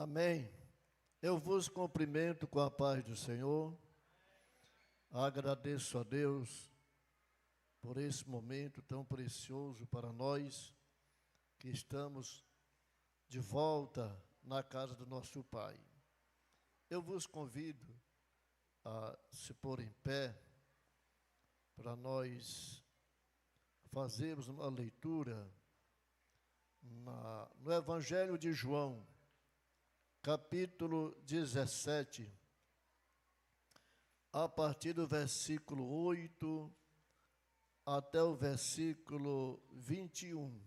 Amém. Eu vos cumprimento com a paz do Senhor. Agradeço a Deus por esse momento tão precioso para nós que estamos de volta na casa do nosso Pai. Eu vos convido a se pôr em pé para nós fazermos uma leitura no Evangelho de João, capítulo 17, a partir do versículo 8 até o versículo 21.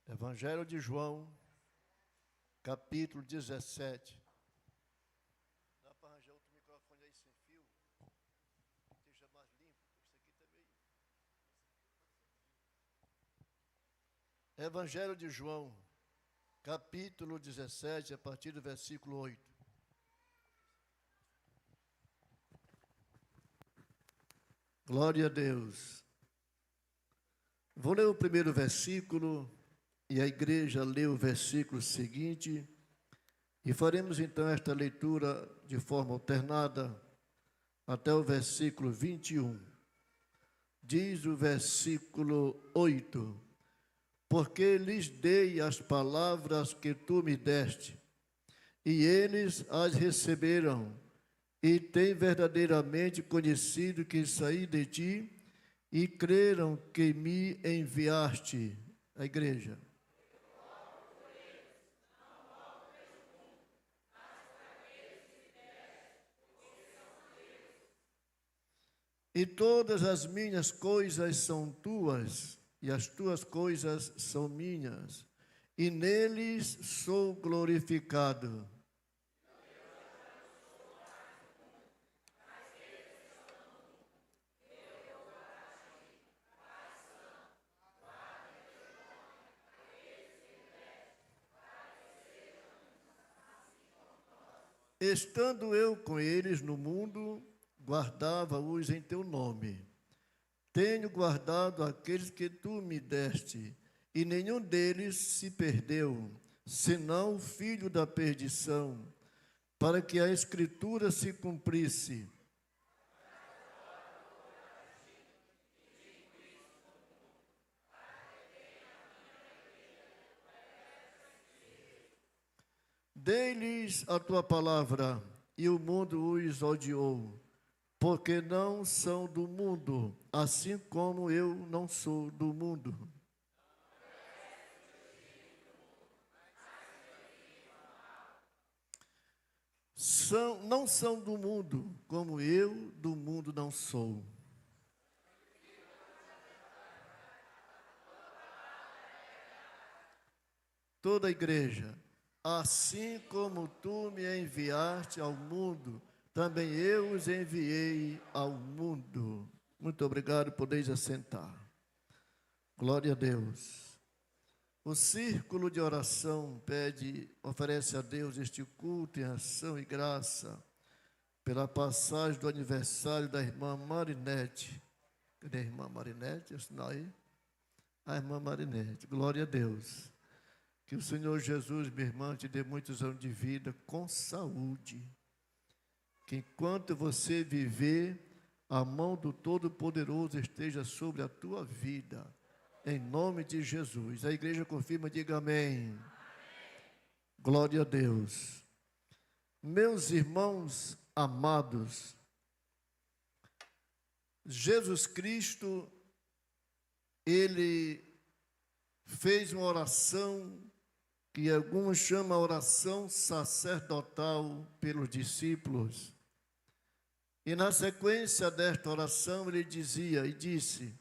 Evangelho de João, capítulo 17. Dá para arranjar outro microfone aí sem fio? Esteja mais limpo, isso aqui também. Evangelho de João, capítulo 17, a partir do versículo 8. Glória a Deus. Vou ler o primeiro versículo e a igreja lê o versículo seguinte e faremos então esta leitura de forma alternada até o versículo 21. Diz o versículo 8: porque lhes dei as palavras que tu me deste, e eles as receberam, e têm verdadeiramente conhecido que saí de ti, e creram que me enviaste. A igreja. E todas as minhas coisas são tuas, e as tuas coisas são minhas, e neles sou glorificado. Estando eu com eles no mundo, guardava-os em teu nome. Tenho guardado aqueles que tu me deste, e nenhum deles se perdeu, senão o filho da perdição, para que a Escritura se cumprisse. Dei-lhes a tua palavra, e o mundo os odiou, porque não são do mundo, assim como eu não sou do mundo. Não são do mundo, como eu do mundo não sou. Toda a igreja, assim como tu me enviaste ao mundo, também eu os enviei ao mundo. Muito obrigado, podeis assentar. Glória a Deus. O círculo de oração oferece a Deus este culto em ação e graça, pela passagem do aniversário da irmã Marinete. Cadê a irmã Marinete? O sinal aí? A irmã Marinete. Glória a Deus. Que o Senhor Jesus, minha irmã, te dê muitos anos de vida com saúde. Que enquanto você viver, a mão do Todo-Poderoso esteja sobre a tua vida. Em nome de Jesus. A igreja confirma, diga amém. Amém. Glória a Deus. Meus irmãos amados, Jesus Cristo, Ele fez uma oração que alguns chamam oração sacerdotal pelos discípulos. E na sequência desta oração ele disse: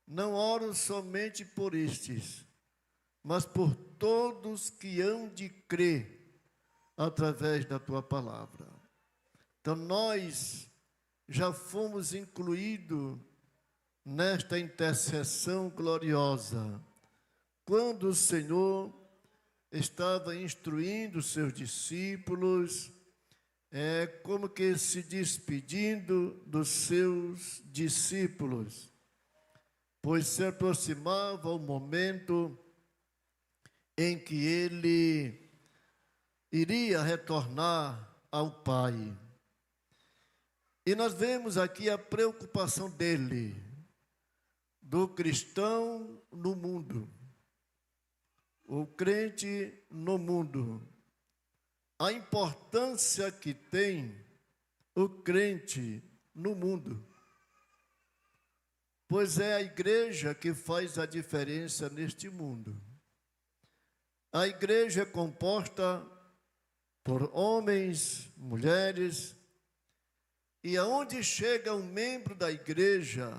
não oro somente por estes, mas por todos que hão de crer através da tua palavra. Então nós já fomos incluídos nesta intercessão gloriosa, quando o Senhor estava instruindo os seus discípulos, como que se despedindo dos seus discípulos, pois se aproximava o momento em que ele iria retornar ao Pai. E nós vemos aqui a preocupação dele, do cristão no mundo, o crente no mundo, a importância que tem o crente no mundo, pois é a igreja que faz a diferença neste mundo. A igreja é composta por homens, mulheres, e aonde chega um membro da igreja,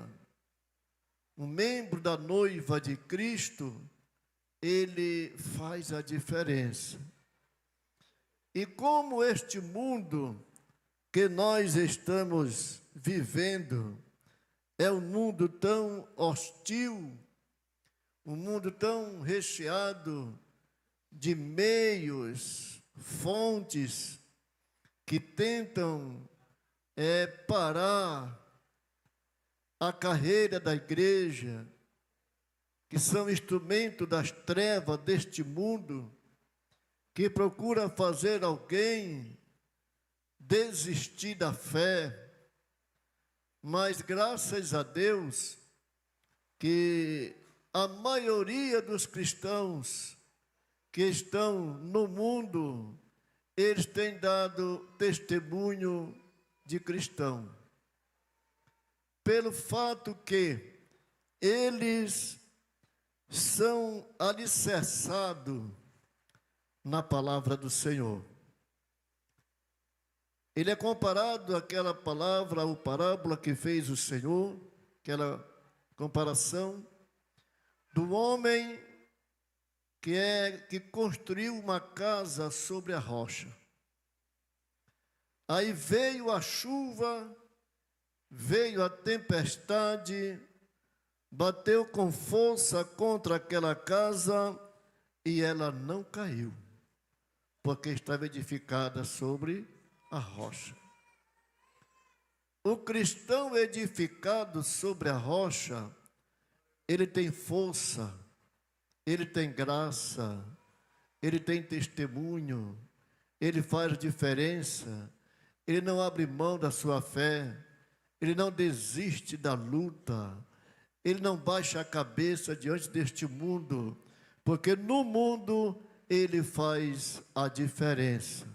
um membro da noiva de Cristo, ele faz a diferença. E como este mundo que nós estamos vivendo é um mundo tão hostil, um mundo tão recheado de meios, fontes que tentam parar a carreira da igreja, que são instrumento das trevas deste mundo, que procura fazer alguém desistir da fé. Mas graças a Deus que a maioria dos cristãos que estão no mundo, eles têm dado testemunho de cristão, pelo fato que eles são alicerçados na palavra do Senhor. Ele é comparado àquela palavra, ou parábola que fez o Senhor, aquela comparação do homem que construiu uma casa sobre a rocha. Aí veio a chuva, veio a tempestade, bateu com força contra aquela casa e ela não caiu, porque estava edificada sobre a rocha. O cristão edificado sobre a rocha, ele tem força, ele tem graça, ele tem testemunho, ele faz diferença, ele não abre mão da sua fé, ele não desiste da luta, ele não baixa a cabeça diante deste mundo, porque no mundo ele faz a diferença.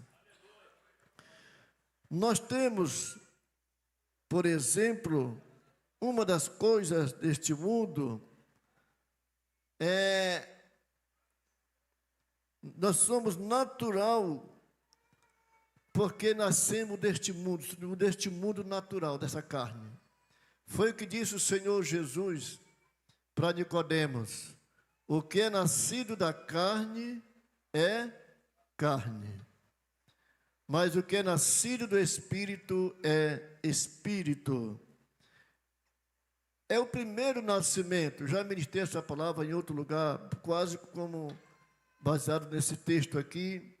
Nós temos, por exemplo, uma das coisas deste mundo nós somos natural, porque nascemos deste mundo natural, dessa carne. Foi o que disse o Senhor Jesus para Nicodemos: o que é nascido da carne é carne, mas o que é nascido do Espírito é Espírito. É o primeiro nascimento. Já ministrei essa palavra em outro lugar, quase como baseado nesse texto aqui.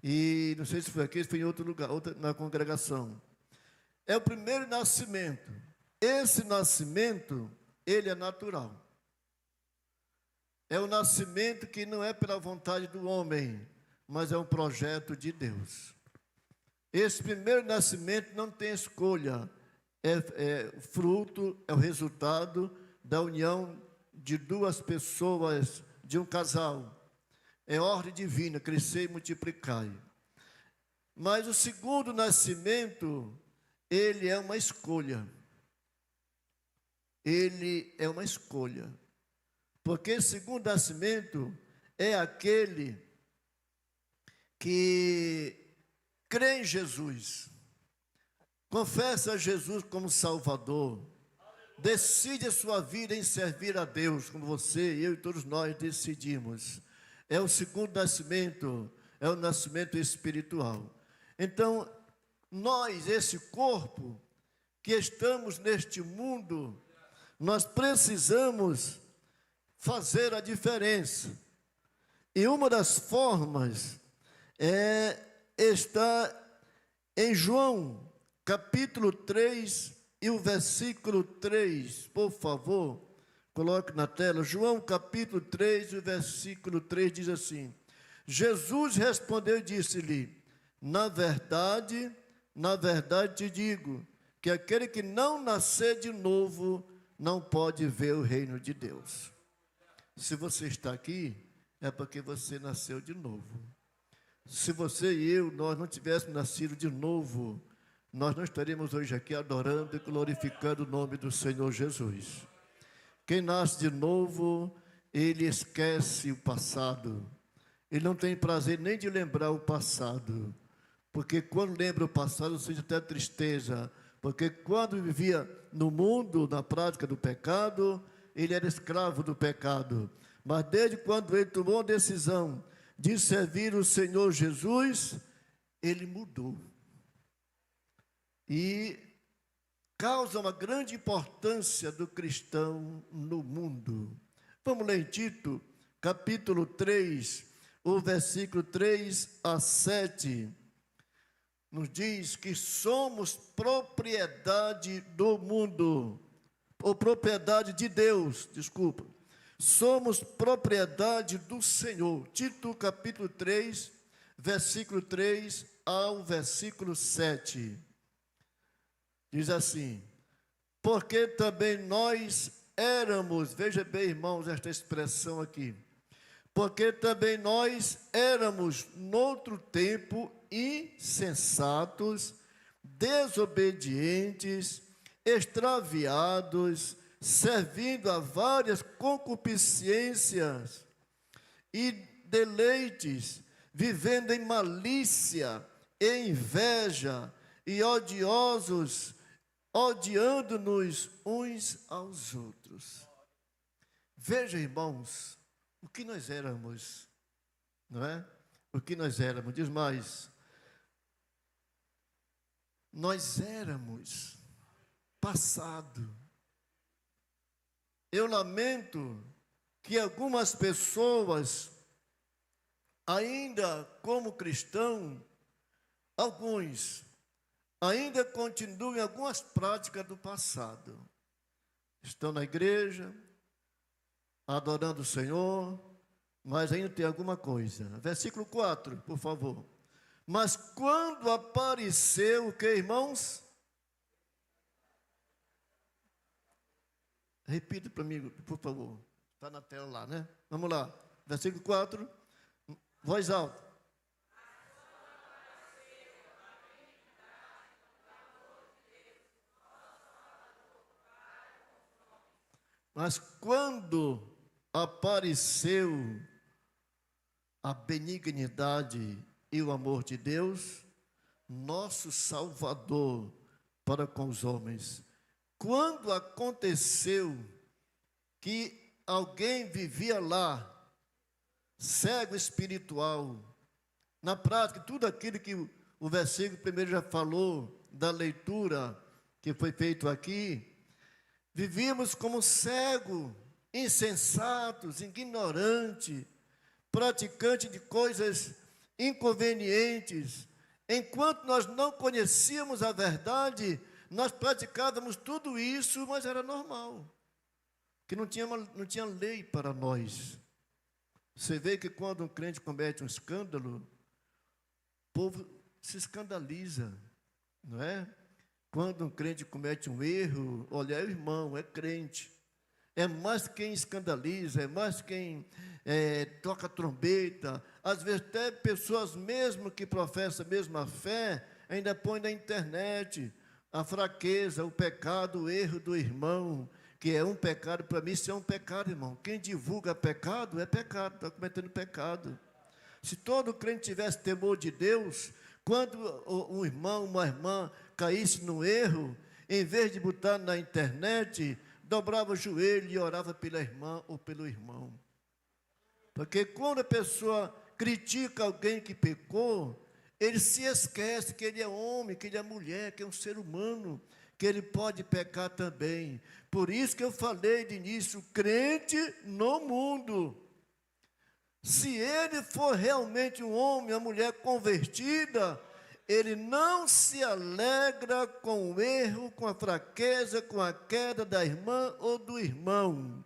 E não sei se foi aqui, se foi em outro lugar, na congregação. É o primeiro nascimento. Esse nascimento, ele é natural. É o nascimento que não é pela vontade do homem, mas é um projeto de Deus. Esse primeiro nascimento não tem escolha. É fruto, é o resultado da união de duas pessoas, de um casal. É ordem divina, crescer e multiplicar. Mas o segundo nascimento, ele é uma escolha. Ele é uma escolha. Porque o segundo nascimento é aquele que crê em Jesus, confessa Jesus como Salvador, decide a sua vida em servir a Deus, como você, eu e todos nós decidimos. É o segundo nascimento, é o nascimento espiritual. Então, nós, esse corpo que estamos neste mundo, nós precisamos fazer a diferença. E uma das formas está em João, capítulo 3 e o versículo 3, por favor, coloque na tela. João capítulo 3 e o versículo 3 diz assim: Jesus respondeu e disse-lhe: na verdade te digo, que aquele que não nascer de novo não pode ver o reino de Deus. Se você está aqui, é porque você nasceu de novo. Se você e eu, nós não tivéssemos nascido de novo, nós não estaríamos hoje aqui adorando e glorificando o nome do Senhor Jesus. Quem nasce de novo, ele esquece o passado. Ele não tem prazer nem de lembrar o passado. Porque quando lembra o passado, sente até tristeza. Porque quando vivia no mundo, na prática do pecado, ele era escravo do pecado. Mas desde quando ele tomou a decisão de servir o Senhor Jesus, ele mudou. E causa uma grande importância do cristão no mundo. Vamos ler em Tito, capítulo 3, o versículo 3 a 7. Nos diz que somos propriedade do mundo, ou propriedade de Deus, desculpa. Somos propriedade do Senhor. Tito, capítulo 3, versículo 3 ao versículo 7. Diz assim: porque também nós éramos, veja bem, irmãos, esta expressão aqui. Porque também nós éramos, noutro tempo, insensatos, desobedientes, extraviados, servindo a várias concupiscências e deleites, vivendo em malícia e inveja, e odiosos, odiando-nos uns aos outros. Veja, irmãos, o que nós éramos, não é? O que nós éramos, diz mais. Nós éramos passado. Eu lamento que algumas pessoas, ainda como cristão, alguns ainda continuam em algumas práticas do passado. Estão na igreja, adorando o Senhor, mas ainda tem alguma coisa. Versículo 4, por favor. Mas quando apareceu o que, irmãos? Repita para mim, por favor. Está na tela lá, né? Vamos lá. Versículo 4, voz alta. Mas quando apareceu a benignidade e o amor de Deus, nosso Salvador para com os homens. Quando aconteceu que alguém vivia lá, cego espiritual, na prática, tudo aquilo que o versículo primeiro já falou, da leitura que foi feito aqui, vivíamos como cego, insensatos, ignorantes, praticantes de coisas inconvenientes. Enquanto nós não conhecíamos a verdade, nós praticávamos tudo isso, mas era normal, que não tinha lei para nós. Você vê que quando um crente comete um escândalo, o povo se escandaliza, não é? Quando um crente comete um erro, olha, é o irmão, é crente. É mais quem escandaliza, é mais quem toca trombeta. Às vezes até pessoas mesmo que professam a mesma fé, ainda põem na internet a fraqueza, o pecado, o erro do irmão, que é um pecado. Para mim isso é um pecado, irmão. Quem divulga pecado é pecado, está cometendo pecado. Se todo crente tivesse temor de Deus, quando um irmão, uma irmã caísse no erro, em vez de botar na internet, dobrava o joelho e orava pela irmã ou pelo irmão. Porque quando a pessoa critica alguém que pecou, ele se esquece que ele é homem, que ele é mulher, que é um ser humano, que ele pode pecar também. Por isso que eu falei de início, crente no mundo. Se ele for realmente um homem, uma mulher convertida, ele não se alegra com o erro, com a fraqueza, com a queda da irmã ou do irmão.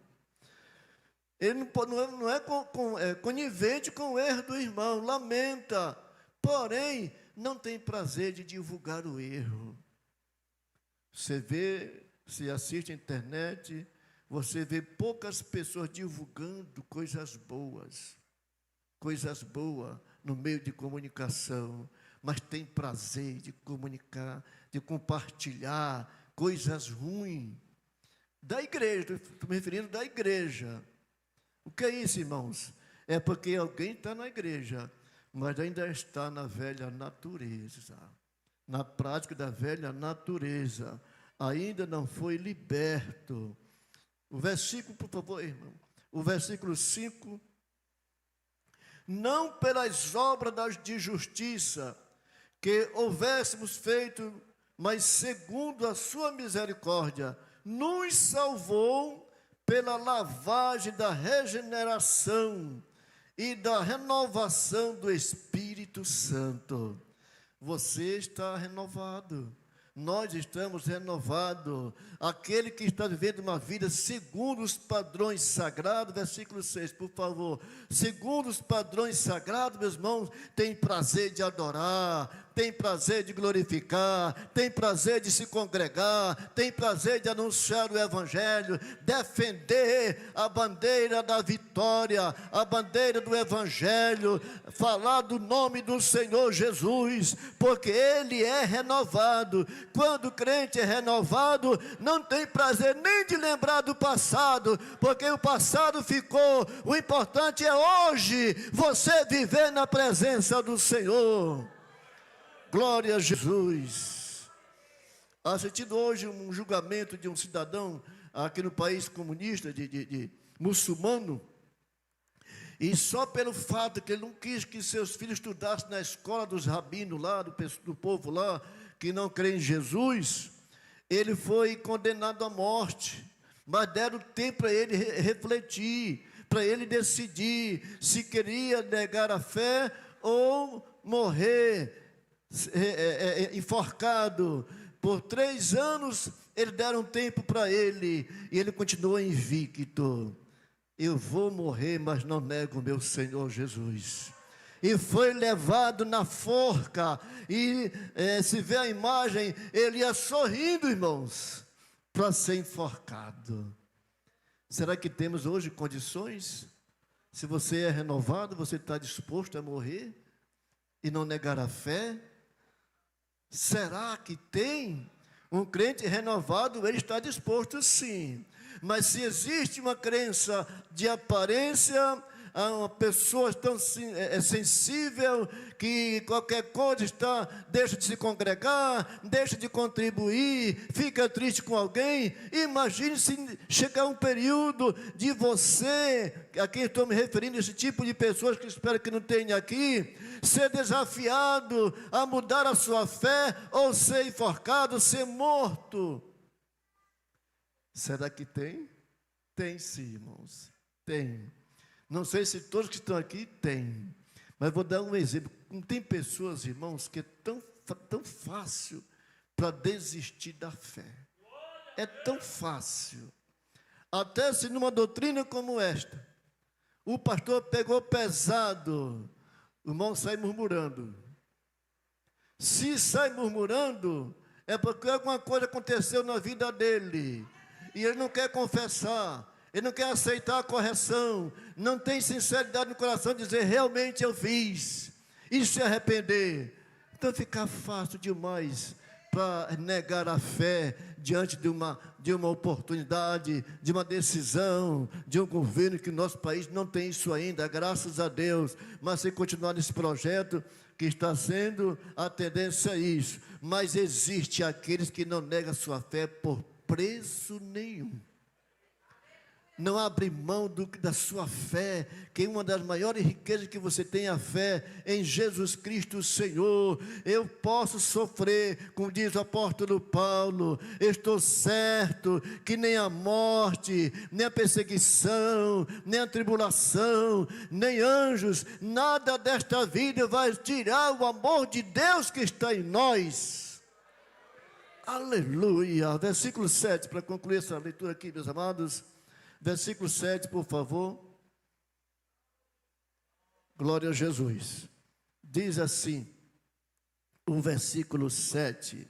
Ele não é conivente com o erro do irmão, lamenta, porém, não tem prazer de divulgar o erro. Você vê, se assiste à internet, você vê poucas pessoas divulgando coisas boas no meio de comunicação, mas tem prazer de comunicar, de compartilhar coisas ruins da igreja. Estou me referindo da igreja. O que é isso, irmãos? É porque alguém está na igreja, mas ainda está na velha natureza, na prática da velha natureza, ainda não foi liberto. O versículo, por favor, irmão, o versículo 5, não pelas obras de justiça que houvéssemos feito, mas segundo a sua misericórdia, nos salvou pela lavagem da regeneração e da renovação do Espírito Santo. Você está renovado. Nós estamos renovados. Aquele que está vivendo uma vida segundo os padrões sagrados, versículo 6, por favor. Segundo os padrões sagrados, meus irmãos, tem prazer de adorar, tem prazer de glorificar, tem prazer de se congregar, tem prazer de anunciar o Evangelho, defender a bandeira da vitória, a bandeira do Evangelho, falar do nome do Senhor Jesus, porque Ele é renovado. Quando o crente é renovado, não tem prazer nem de lembrar do passado, porque o passado ficou. O importante é hoje você viver na presença do Senhor. Glória a Jesus. Assistindo hoje um julgamento de um cidadão aqui no país comunista, de muçulmano, e só pelo fato que ele não quis que seus filhos estudassem na escola dos rabinos lá, do povo lá, que não crê em Jesus, ele foi condenado à morte, mas deram tempo para ele refletir, para ele decidir se queria negar a fé ou morrer enforcado. Por 3 anos, eles deram tempo para ele, e ele continuou invicto. Eu vou morrer, mas não nego o meu Senhor Jesus. E foi levado na forca, e se vê a imagem, ele ia sorrindo, irmãos, para ser enforcado. Será que temos hoje condições? Se você é renovado, você está disposto a morrer e não negar a fé? Será que tem? Um crente renovado, ele está disposto sim. Mas se existe uma crença de aparência, uma pessoa tão sensível que qualquer coisa deixa de se congregar, deixa de contribuir, fica triste com alguém. Imagine se chegar um período de você, a quem estou me referindo, esse tipo de pessoas que espero que não tenha aqui, ser desafiado a mudar a sua fé, ou ser enforcado, ser morto. Será que tem? Tem sim, irmãos, tem. Não sei se todos que estão aqui têm, mas vou dar um exemplo. Tem pessoas, irmãos, que é tão fácil para desistir da fé. É tão fácil. Até se numa doutrina como esta, o pastor pegou pesado, o irmão sai murmurando. Se sai murmurando, é porque alguma coisa aconteceu na vida dele, e ele não quer confessar. Ele não quer aceitar a correção, não tem sinceridade no coração de dizer, realmente eu fiz, e se arrepender. Então fica fácil demais para negar a fé diante de uma oportunidade, de uma decisão, de um governo, que o nosso país não tem isso ainda, graças a Deus. Mas se continuar nesse projeto, que está sendo, a tendência é isso. Mas existe aqueles que não negam a sua fé por preço nenhum. Não abre mão da sua fé, que é uma das maiores riquezas que você tem, a fé em Jesus Cristo o Senhor. Eu posso sofrer, como diz o apóstolo Paulo, estou certo que nem a morte, nem a perseguição, nem a tribulação, nem anjos, nada desta vida vai tirar o amor de Deus que está em nós. Aleluia. Versículo 7, para concluir essa leitura aqui, meus amados. Versículo 7, por favor. Glória a Jesus. Diz assim, o versículo 7.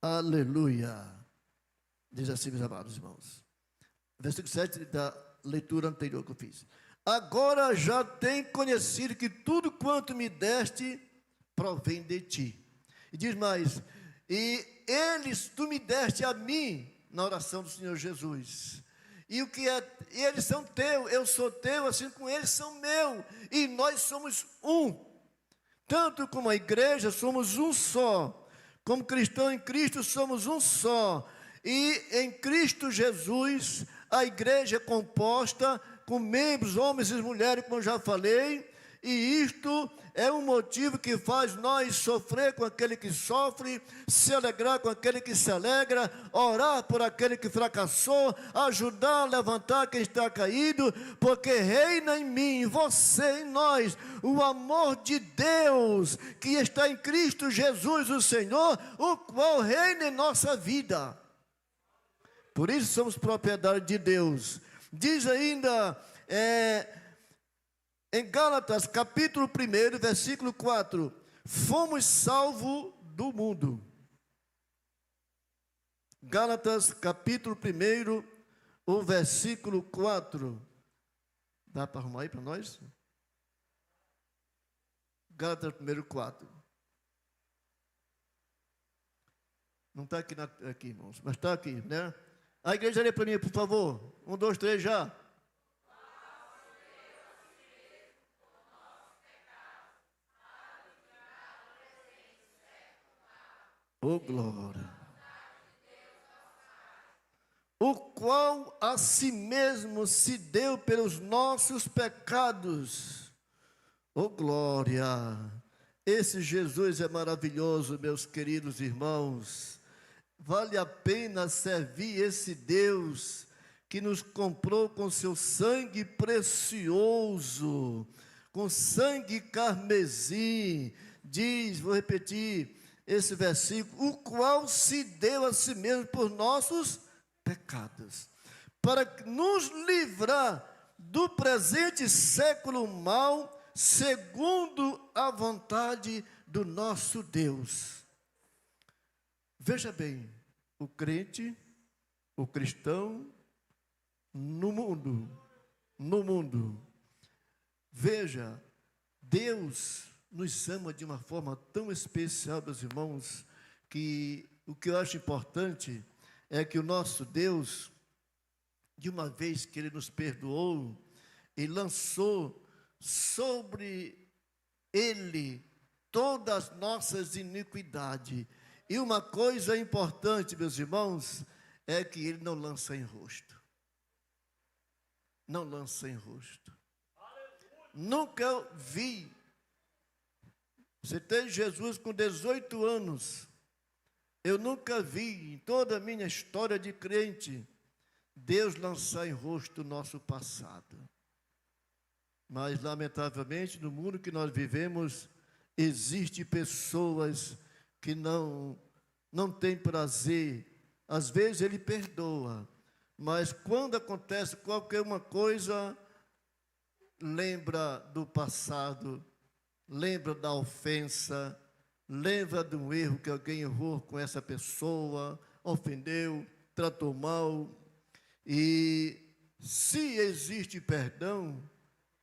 Aleluia. Diz assim, meus amados irmãos. Versículo 7 da leitura anterior que eu fiz. Agora já tem conhecido que tudo quanto me deste provém de ti. E diz mais, e tu me deste a mim, na oração do Senhor Jesus. E eles são teus, eu sou teu, assim como eles são meus. E nós somos um. Tanto como a igreja, somos um só. Como cristão em Cristo, somos um só. E em Cristo Jesus, a igreja é composta com membros, homens e mulheres, como eu já falei. E isto é um motivo que faz nós sofrer com aquele que sofre, se alegrar com aquele que se alegra, orar por aquele que fracassou, ajudar a levantar quem está caído, porque reina em mim, em você, em nós, o amor de Deus, que está em Cristo Jesus, o Senhor, o qual reina em nossa vida. Por isso somos propriedade de Deus. Diz ainda, em Gálatas, capítulo 1, versículo 4, fomos salvos do mundo. Gálatas, capítulo 1, o versículo 4. Dá para arrumar aí para nós? Gálatas 1, 4. Não está aqui, irmãos, mas está aqui, né? A igreja lê para mim, por favor. 1, 2, 3, já. Oh, glória. O qual a si mesmo se deu pelos nossos pecados. Oh, glória. Esse Jesus é maravilhoso, meus queridos irmãos. Vale a pena servir esse Deus que nos comprou com seu sangue precioso, com sangue carmesim. Diz, vou repetir, esse versículo, o qual se deu a si mesmo por nossos pecados, para nos livrar do presente século mau, segundo a vontade do nosso Deus. Veja bem, o crente, o cristão, no mundo, veja, Deus nos ama de uma forma tão especial, meus irmãos, que o que eu acho importante é que o nosso Deus, de uma vez que Ele nos perdoou, Ele lançou sobre Ele todas as nossas iniquidades. E uma coisa importante, meus irmãos, é que Ele não lança em rosto. Não lança em rosto. Nunca vi. Você tem Jesus com 18 anos. Eu nunca vi, em toda a minha história de crente, Deus lançar em rosto o nosso passado. Mas, lamentavelmente, no mundo que nós vivemos, existem pessoas que não têm prazer. Às vezes Ele perdoa, mas quando acontece qualquer uma coisa, lembra do passado, lembra da ofensa, lembra de um erro que alguém errou com essa pessoa, ofendeu, tratou mal. E se existe perdão,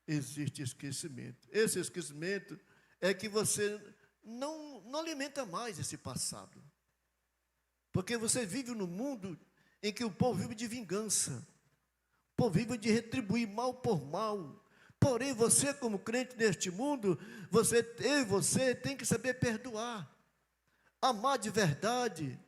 existe esquecimento. Esse esquecimento é que você não alimenta mais esse passado. Porque você vive num mundo em que o povo vive de vingança. O povo vive de retribuir mal por mal. Porém, você como crente neste mundo, você tem que saber perdoar, amar de verdade,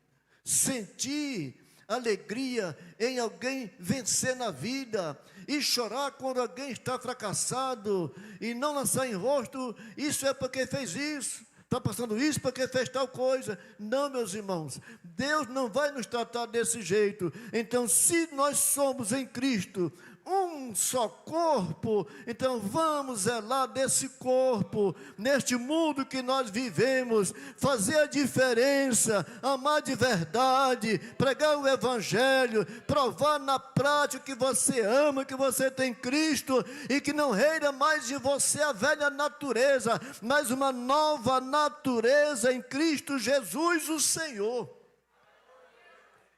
sentir alegria em alguém vencer na vida, e chorar quando alguém está fracassado, e não lançar em rosto, isso é porque fez isso, está passando isso porque fez tal coisa. Não, meus irmãos, Deus não vai nos tratar desse jeito. Então, se nós somos em Cristo um só corpo. Então vamos zelar desse corpo, neste mundo que nós vivemos, fazer a diferença, amar de verdade, pregar o evangelho, provar na prática que você ama, que você tem Cristo e que não reina mais de você a velha natureza, mas uma nova natureza em Cristo Jesus, o Senhor.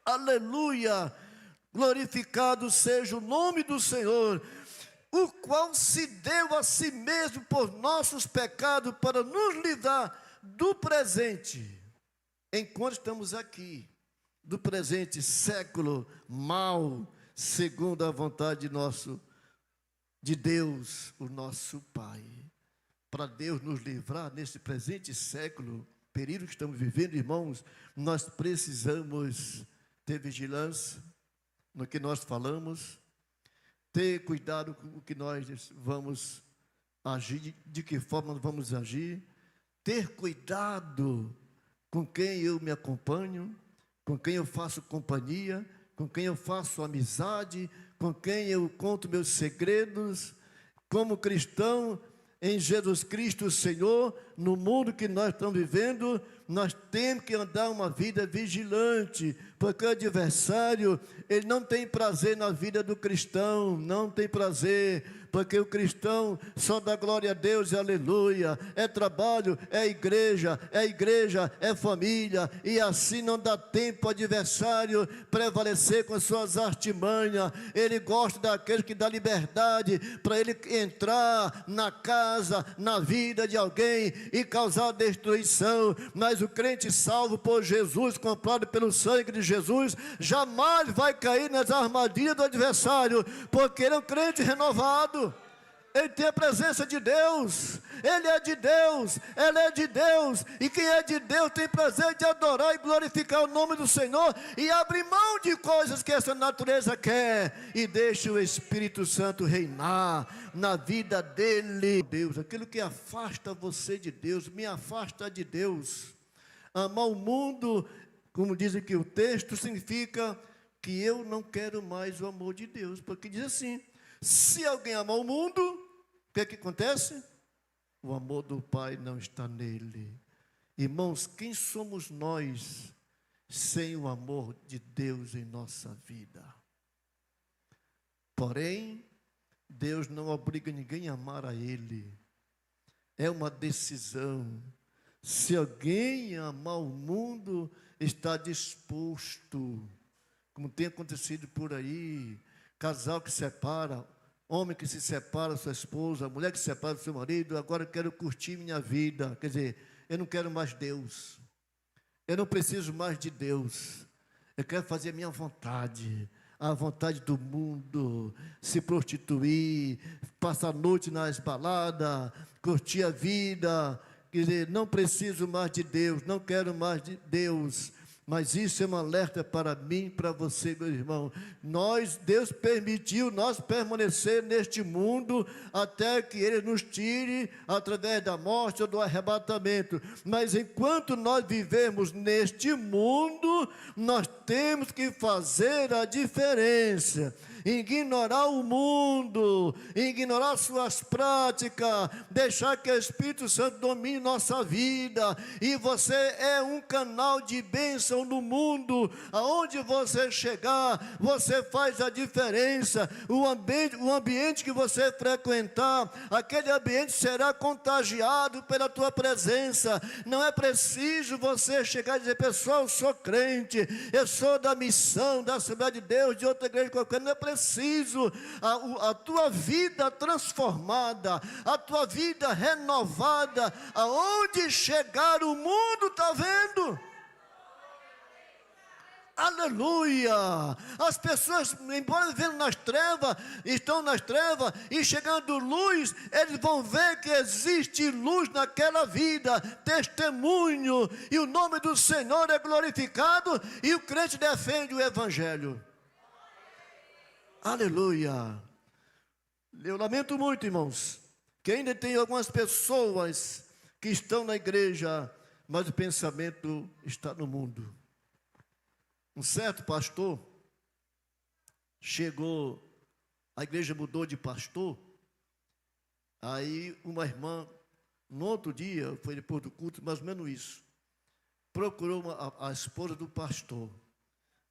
Aleluia! Glorificado seja o nome do Senhor, o qual se deu a si mesmo por nossos pecados para nos livrar do presente, enquanto estamos aqui, do presente século mau, segundo a vontade de Deus, o nosso Pai. Para Deus nos livrar nesse presente século, período que estamos vivendo, irmãos, nós precisamos ter vigilância no que nós falamos, ter cuidado com o que nós vamos agir, de que forma vamos agir, ter cuidado com quem eu me acompanho, com quem eu faço companhia, com quem eu faço amizade, com quem eu conto meus segredos. Como cristão em Jesus Cristo, o Senhor, no mundo que nós estamos vivendo, nós temos que andar uma vida vigilante, porque o adversário, ele não tem prazer na vida do cristão, não tem prazer, porque o cristão só dá glória a Deus e aleluia, é trabalho, é igreja, é família, e assim não dá tempo ao adversário prevalecer com as suas artimanhas. Ele gosta daquele que dá liberdade para ele entrar na casa, na vida de alguém e causar destruição, mas o crente salvo por Jesus, comprado pelo sangue de Jesus, jamais vai cair nas armadilhas do adversário, porque ele é um crente renovado, ele tem a presença de Deus, ele é de Deus, ele é de Deus, e quem é de Deus tem prazer de adorar e glorificar o nome do Senhor, e abrir mão de coisas que essa natureza quer, e deixa o Espírito Santo reinar na vida dele. Deus, aquilo que afasta você de Deus, me afasta de Deus. Amar o mundo, como diz aqui o texto, significa que eu não quero mais o amor de Deus, porque diz assim: se alguém amar o mundo, o que é que acontece? O amor do Pai não está nele. Irmãos, quem somos nós sem o amor de Deus em nossa vida? Porém, Deus não obriga ninguém a amar a Ele, é uma decisão. Se alguém amar o mundo, está disposto, como tem acontecido por aí, casal que separa, homem que se separa da sua esposa, mulher que se separa do seu marido, agora eu quero curtir minha vida, quer dizer, eu não quero mais Deus, eu não preciso mais de Deus, eu quero fazer a minha vontade, a vontade do mundo, se prostituir, passar a noite nas baladas, curtir a vida. Quer dizer, não preciso mais de Deus, não quero mais de Deus. Mas isso é um alerta para mim e para você, meu irmão. Deus permitiu nós permanecer neste mundo até que Ele nos tire através da morte ou do arrebatamento. Mas enquanto nós vivemos neste mundo, nós temos que fazer a diferença. Ignorar o mundo, ignorar suas práticas, deixar que o Espírito Santo domine nossa vida, e você é um canal de bênção no mundo. Aonde você chegar, você faz a diferença. O ambiente que você frequentar, aquele ambiente será contagiado pela tua presença. Não é preciso você chegar e dizer: pessoal, eu sou crente, eu sou da missão, da Assembleia de Deus, de outra igreja qualquer. Não é preciso. A tua vida transformada, a tua vida renovada, aonde chegar o mundo está vendo. Aleluia! As pessoas, embora vivendo nas trevas, estão nas trevas, e chegando luz, eles vão ver que existe luz naquela vida, testemunho, e o nome do Senhor é glorificado, e o crente defende o Evangelho. Aleluia! Eu lamento muito, irmãos, que ainda tem algumas pessoas que estão na igreja, mas o pensamento está no mundo. Um certo pastor chegou a igreja mudou de pastor. Aí uma irmã, no outro dia, foi depois do culto, mais ou menos isso, procurou a esposa do pastor.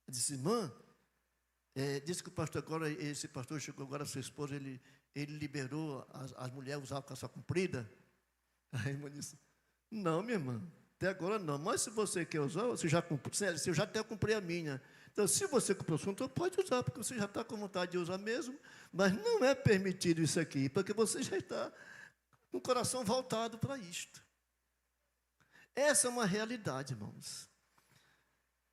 Disse: irmã, disse que o pastor agora, esse pastor chegou agora, a sua esposa, ele liberou as mulheres a usar calça comprida. Aí a irmã disse: não, minha irmã, até agora não, mas se você quer usar, você já cumpriu, eu já até comprei a minha. Então, se você comprou o assunto, pode usar, porque você já está com vontade de usar mesmo, mas não é permitido isso aqui, porque você já está com o coração voltado para isto. Essa é uma realidade, irmãos.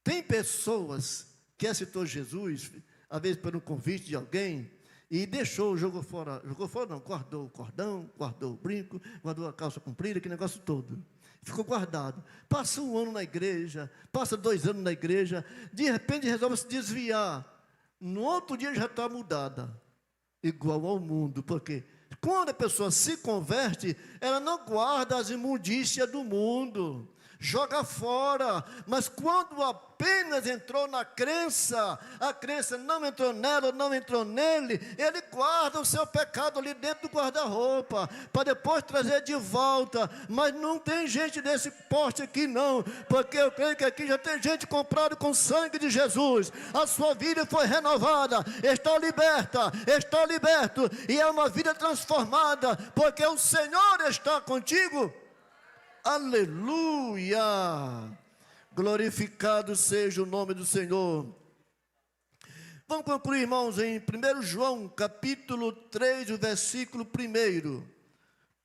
Tem pessoas que aceitou Jesus, às vezes por um convite de alguém, e jogou fora não, guardou o cordão, guardou o brinco, guardou a calça comprida, aquele negócio todo. Ficou guardado. Passa 1 ano na igreja, passa 2 anos na igreja, de repente resolve se desviar. No outro dia já está mudada, igual ao mundo, porque quando a pessoa se converte, ela não guarda as imundícias do mundo, joga fora, mas quando apenas entrou na crença, a crença não entrou nela, não entrou nele, ele guarda o seu pecado ali dentro do guarda-roupa, para depois trazer de volta. Mas não tem gente desse porte aqui não, porque eu creio que aqui já tem gente comprada com o sangue de Jesus, a sua vida foi renovada, está liberta, está liberto, e é uma vida transformada, porque o Senhor está contigo. Aleluia! Glorificado seja o nome do Senhor. Vamos concluir, irmãos, em 1 João, capítulo 3, o versículo 1.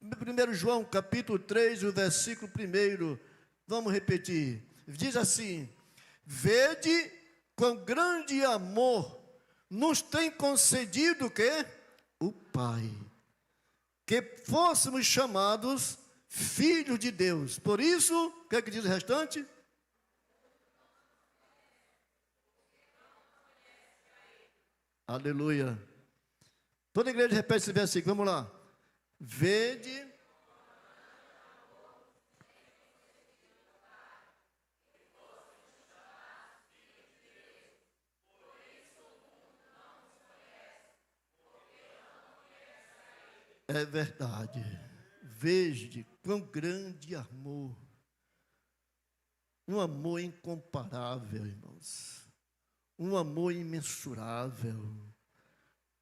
1 João, capítulo 3, o versículo 1. Vamos repetir. Diz assim: vede quão grande amor nos tem concedido o quê? O Pai, que fôssemos chamados filhos de Deus. Por isso, o que é que diz o restante? Aleluia. Toda a igreja repete esse versículo, vamos lá. Vede. É verdade. Veja quão grande amor, um amor incomparável, irmãos, um amor imensurável,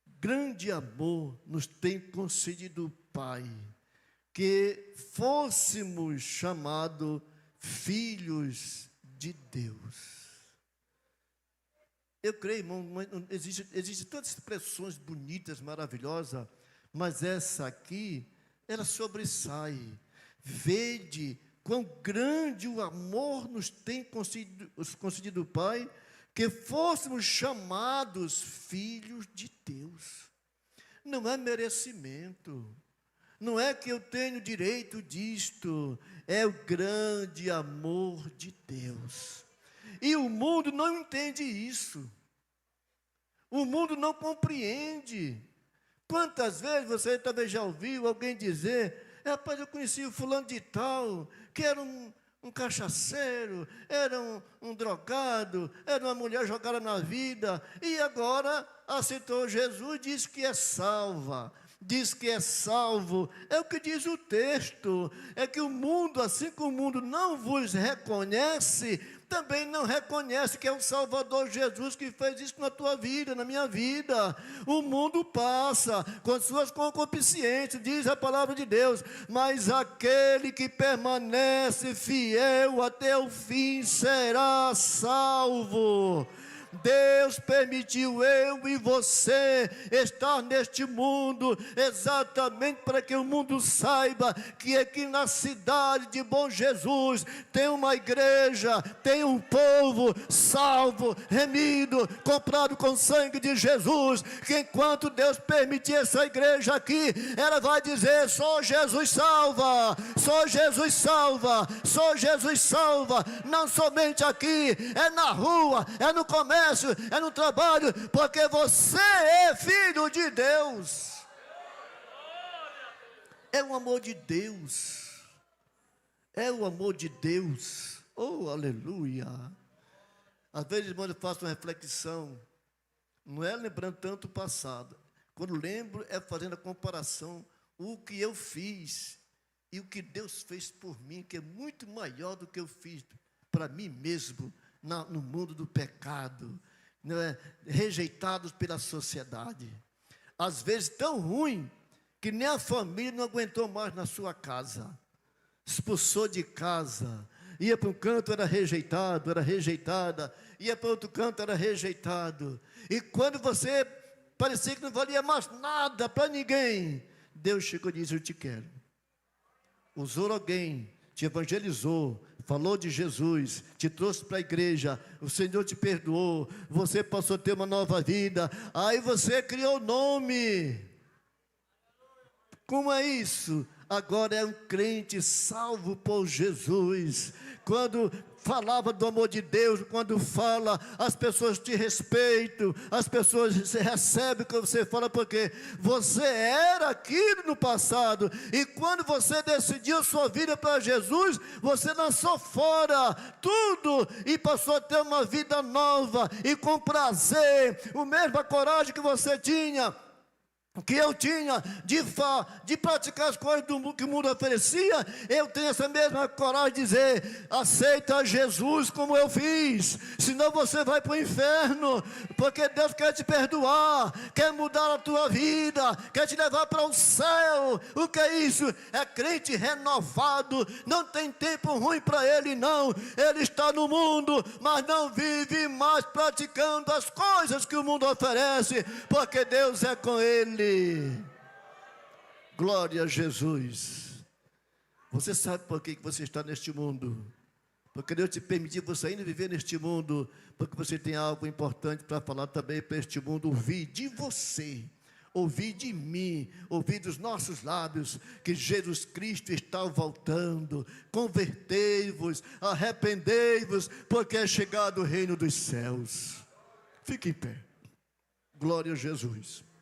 grande amor nos tem concedido o Pai, que fôssemos chamados filhos de Deus. Eu creio, irmão, existem tantas expressões bonitas, maravilhosas, mas essa aqui, ela sobressai. Vede quão grande o amor nos tem concedido o Pai, que fôssemos chamados filhos de Deus. Não é merecimento, não é que eu tenho direito disto, é o grande amor de Deus. E o mundo não entende isso, o mundo não compreende. Quantas vezes você talvez já ouviu alguém dizer: rapaz, eu conheci o fulano de tal, que era um cachaceiro, era um drogado, era uma mulher jogada na vida, e agora aceitou Jesus, diz que é salva, diz que é salvo. É o que diz o texto, é que o mundo, assim como o mundo não vos reconhece, também não reconhece que é o Salvador Jesus que fez isso na tua vida, na minha vida. O mundo passa com suas concupiscências, diz a palavra de Deus, mas aquele que permanece fiel até o fim será salvo. Deus permitiu eu e você estar neste mundo exatamente para que o mundo saiba que aqui na cidade de Bom Jesus tem uma igreja, tem um povo salvo, remido, comprado com o sangue de Jesus, que enquanto Deus permitir essa igreja aqui, ela vai dizer: só Jesus salva, só Jesus salva, só Jesus salva. Não somente aqui, é na rua, é no comércio, é no trabalho, porque você é filho de Deus. É o amor de Deus, é o amor de Deus. Oh, aleluia. Às vezes, irmão, eu faço uma reflexão, não é lembrando tanto o passado. Quando lembro, é fazendo a comparação, o que eu fiz e o que Deus fez por mim, que é muito maior do que eu fiz para mim mesmo, no mundo do pecado, não é? Rejeitados pela sociedade. Às vezes tão ruim, que nem a família não aguentou mais na sua casa. Expulsou de casa. Ia para um canto, era rejeitado, era rejeitada. Ia para outro canto, era rejeitado. E quando você parecia que não valia mais nada para ninguém, Deus chegou e disse: eu te quero. Usou alguém, te evangelizou, falou de Jesus, te trouxe para a igreja, o Senhor te perdoou, você passou a ter uma nova vida, aí você criou nome. Como é isso? Agora é um crente salvo por Jesus. Quando falava do amor de Deus, quando fala, as pessoas te respeitam, as pessoas recebem o que você fala, porque você era aquilo no passado, e quando você decidiu sua vida para Jesus, você lançou fora tudo, e passou a ter uma vida nova, e com prazer, a mesma coragem que você tinha, que eu tinha de praticar as coisas que o mundo oferecia, eu tenho essa mesma coragem de dizer: aceita Jesus como eu fiz, senão você vai para o inferno, porque Deus quer te perdoar, quer mudar a tua vida, quer te levar para o céu. O que é isso? É crente renovado, não tem tempo ruim para ele não, ele está no mundo, mas não vive mais praticando as coisas que o mundo oferece, porque Deus é com ele. Glória a Jesus. Você sabe por que você está neste mundo? Porque Deus te permitiu você ainda viver neste mundo, porque você tem algo importante para falar também para este mundo. Ouvir de você, ouvir de mim, ouvir dos nossos lábios, que Jesus Cristo está voltando. Convertei-vos, arrependei-vos, porque é chegado o reino dos céus. Fique em pé. Glória a Jesus.